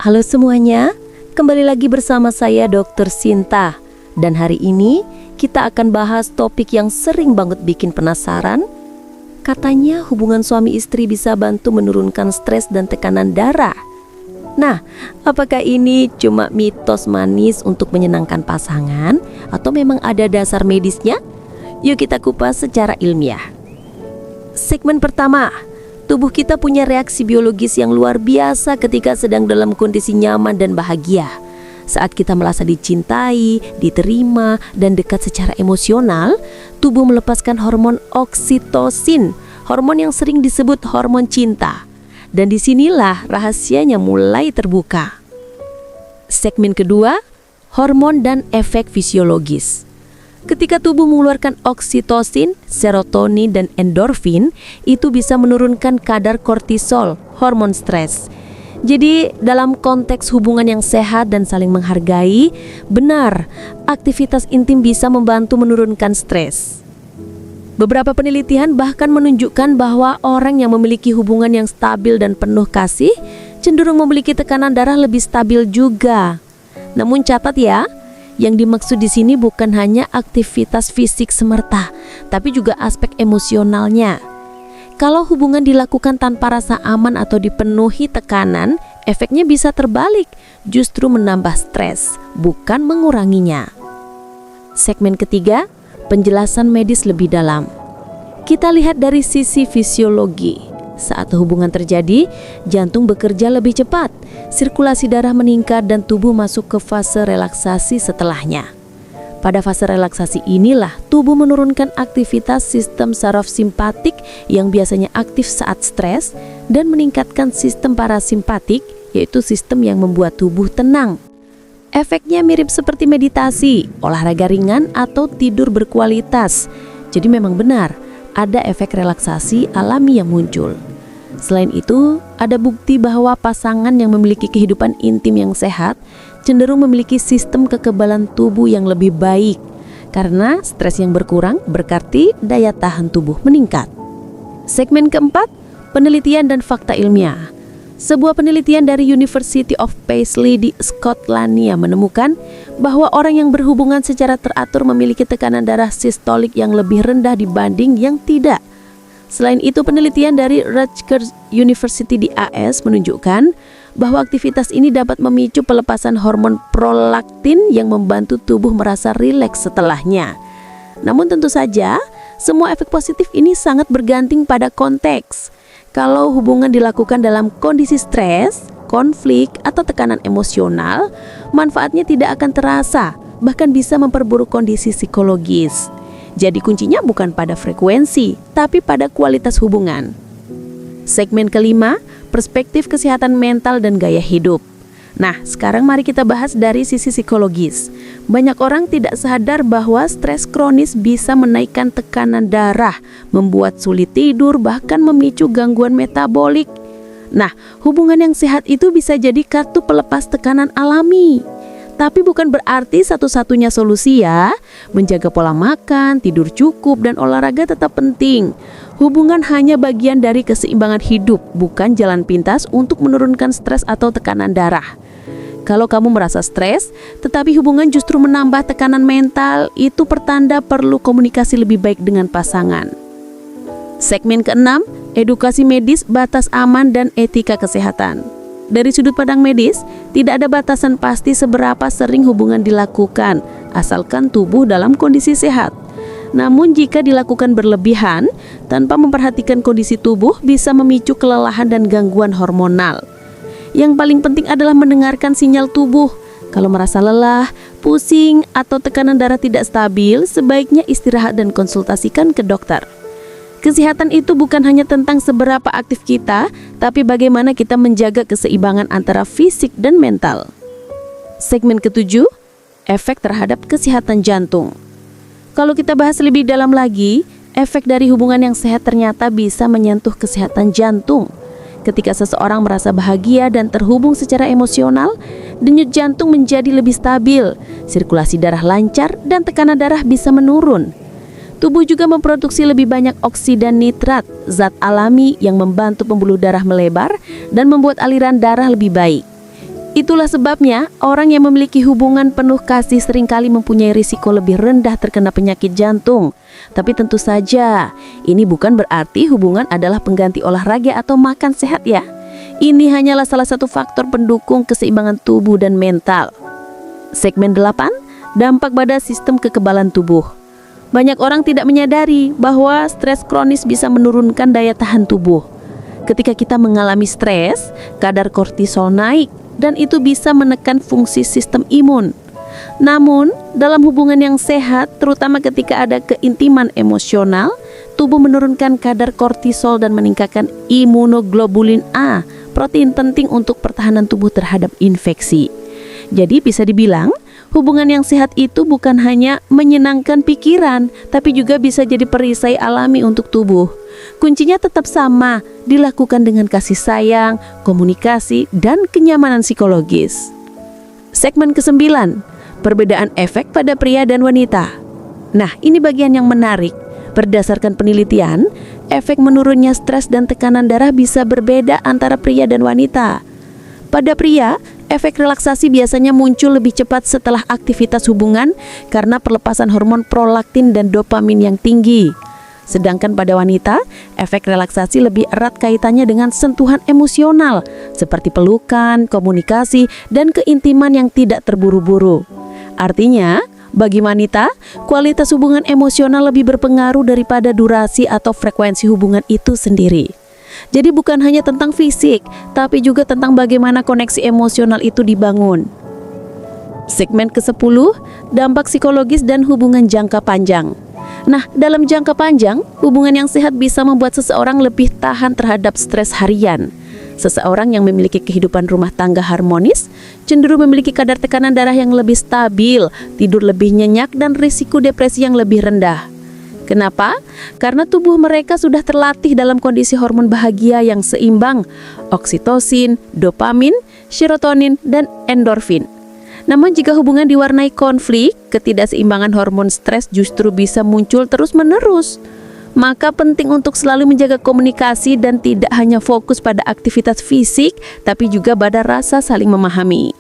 Halo semuanya, kembali lagi bersama saya Dr. Sinta. Dan hari ini kita akan bahas topik yang sering banget bikin penasaran. Katanya hubungan suami istri bisa bantu menurunkan stres dan tekanan darah. Nah, apakah ini cuma mitos manis untuk menyenangkan pasangan atau memang ada dasar medisnya? Yuk kita kupas secara ilmiah. Segmen pertama, tubuh kita punya reaksi biologis yang luar biasa ketika sedang dalam kondisi nyaman dan bahagia. Saat kita merasa dicintai, diterima, dan dekat secara emosional, tubuh melepaskan hormon oksitosin, hormon yang sering disebut hormon cinta. Dan disinilah rahasianya mulai terbuka. Segmen kedua, hormon dan efek fisiologis. Ketika tubuh mengeluarkan oksitosin, serotonin, dan endorfin, itu bisa menurunkan kadar kortisol, hormon stres. Jadi dalam konteks hubungan yang sehat dan saling menghargai, benar, aktivitas intim bisa membantu menurunkan stres. Beberapa penelitian bahkan menunjukkan bahwa orang yang memiliki hubungan yang stabil dan penuh kasih cenderung memiliki tekanan darah lebih stabil juga. Namun catat ya, yang dimaksud di sini bukan hanya aktivitas fisik semata, tapi juga aspek emosionalnya. Kalau hubungan dilakukan tanpa rasa aman atau dipenuhi tekanan, efeknya bisa terbalik, justru menambah stres, bukan menguranginya. Segmen ketiga, penjelasan medis lebih dalam. Kita lihat dari sisi fisiologi. Saat hubungan terjadi, jantung bekerja lebih cepat, sirkulasi darah meningkat dan tubuh masuk ke fase relaksasi setelahnya. Pada fase relaksasi inilah tubuh menurunkan aktivitas sistem saraf simpatik yang biasanya aktif saat stres dan meningkatkan sistem parasimpatik, yaitu sistem yang membuat tubuh tenang. Efeknya mirip seperti meditasi, olahraga ringan atau tidur berkualitas. Jadi memang benar, ada efek relaksasi alami yang muncul. Selain itu, ada bukti bahwa pasangan yang memiliki kehidupan intim yang sehat cenderung memiliki sistem kekebalan tubuh yang lebih baik, karena stres yang berkurang berarti daya tahan tubuh meningkat. Segmen keempat, penelitian dan fakta ilmiah. Sebuah penelitian dari University of Paisley di Skotlandia menemukan bahwa orang yang berhubungan secara teratur memiliki tekanan darah sistolik yang lebih rendah dibanding yang tidak. Selain itu, penelitian dari Rutgers University di AS menunjukkan bahwa aktivitas ini dapat memicu pelepasan hormon prolaktin yang membantu tubuh merasa rileks setelahnya. Namun tentu saja, semua efek positif ini sangat bergantung pada konteks. Kalau hubungan dilakukan dalam kondisi stres, konflik, atau tekanan emosional, manfaatnya tidak akan terasa, bahkan bisa memperburuk kondisi psikologis. Jadi kuncinya bukan pada frekuensi, tapi pada kualitas hubungan. Segmen kelima, perspektif kesehatan mental dan gaya hidup. Nah, sekarang mari kita bahas dari sisi psikologis. Banyak orang tidak sadar bahwa stres kronis bisa menaikkan tekanan darah, membuat sulit tidur, bahkan memicu gangguan metabolik. Nah, hubungan yang sehat itu bisa jadi kartu pelepas tekanan alami. Tapi bukan berarti satu-satunya solusi ya. Menjaga pola makan, tidur cukup, dan olahraga tetap penting. Hubungan hanya bagian dari keseimbangan hidup, bukan jalan pintas untuk menurunkan stres atau tekanan darah. Kalau kamu merasa stres, tetapi hubungan justru menambah tekanan mental, itu pertanda perlu komunikasi lebih baik dengan pasangan. Segmen keenam, edukasi medis, batas aman, dan etika kesehatan. Dari sudut pandang medis, tidak ada batasan pasti seberapa sering hubungan dilakukan, asalkan tubuh dalam kondisi sehat. Namun jika dilakukan berlebihan, tanpa memperhatikan kondisi tubuh, bisa memicu kelelahan dan gangguan hormonal. Yang paling penting adalah mendengarkan sinyal tubuh. Kalau merasa lelah, pusing, atau tekanan darah tidak stabil, sebaiknya istirahat dan konsultasikan ke dokter. Kesehatan itu bukan hanya tentang seberapa aktif kita, tapi bagaimana kita menjaga keseimbangan antara fisik dan mental. Segmen ketujuh, efek terhadap kesehatan jantung. Kalau kita bahas lebih dalam lagi, efek dari hubungan yang sehat ternyata bisa menyentuh kesehatan jantung. Ketika seseorang merasa bahagia dan terhubung secara emosional, denyut jantung menjadi lebih stabil, sirkulasi darah lancar, dan tekanan darah bisa menurun. Tubuh juga memproduksi lebih banyak oksida nitrat, zat alami yang membantu pembuluh darah melebar dan membuat aliran darah lebih baik. Itulah sebabnya orang yang memiliki hubungan penuh kasih seringkali mempunyai risiko lebih rendah terkena penyakit jantung. Tapi tentu saja, ini bukan berarti hubungan adalah pengganti olahraga atau makan sehat ya. Ini hanyalah salah satu faktor pendukung keseimbangan tubuh dan mental. Segmen 8, dampak pada sistem kekebalan tubuh. Banyak orang tidak menyadari bahwa stres kronis bisa menurunkan daya tahan tubuh. Ketika kita mengalami stres, kadar kortisol naik dan itu bisa menekan fungsi sistem imun. Namun, dalam hubungan yang sehat, terutama ketika ada keintiman emosional, tubuh menurunkan kadar kortisol dan meningkatkan imunoglobulin A, protein penting untuk pertahanan tubuh terhadap infeksi. Jadi bisa dibilang, hubungan yang sehat itu bukan hanya menyenangkan pikiran, tapi juga bisa jadi perisai alami untuk tubuh. Kuncinya tetap sama, dilakukan dengan kasih sayang, komunikasi, dan kenyamanan psikologis. Segmen ke-9, perbedaan efek pada pria dan wanita. Nah, ini bagian yang menarik. Berdasarkan penelitian, efek menurunnya stres dan tekanan darah bisa berbeda antara pria dan wanita. Pada pria, efek relaksasi biasanya muncul lebih cepat setelah aktivitas hubungan karena perlepasan hormon prolaktin dan dopamin yang tinggi. Sedangkan pada wanita, efek relaksasi lebih erat kaitannya dengan sentuhan emosional seperti pelukan, komunikasi, dan keintiman yang tidak terburu-buru. Artinya, bagi wanita, kualitas hubungan emosional lebih berpengaruh daripada durasi atau frekuensi hubungan itu sendiri. Jadi bukan hanya tentang fisik, tapi juga tentang bagaimana koneksi emosional itu dibangun. Segmen ke-10, dampak psikologis dan hubungan jangka panjang. Nah, dalam jangka panjang, hubungan yang sehat bisa membuat seseorang lebih tahan terhadap stres harian. Seseorang yang memiliki kehidupan rumah tangga harmonis cenderung memiliki kadar tekanan darah yang lebih stabil, tidur lebih nyenyak, dan risiko depresi yang lebih rendah. Kenapa? Karena tubuh mereka sudah terlatih dalam kondisi hormon bahagia yang seimbang, oksitosin, dopamin, serotonin, dan endorfin. Namun jika hubungan diwarnai konflik, ketidakseimbangan hormon stres justru bisa muncul terus-menerus. Maka penting untuk selalu menjaga komunikasi dan tidak hanya fokus pada aktivitas fisik, tapi juga pada rasa saling memahami.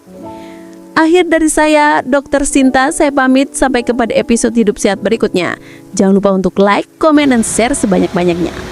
Akhir dari saya, Dr. Sinta, saya pamit sampai kepada episode Hidup Sehat berikutnya. Jangan lupa untuk like, komen, dan share sebanyak-banyaknya.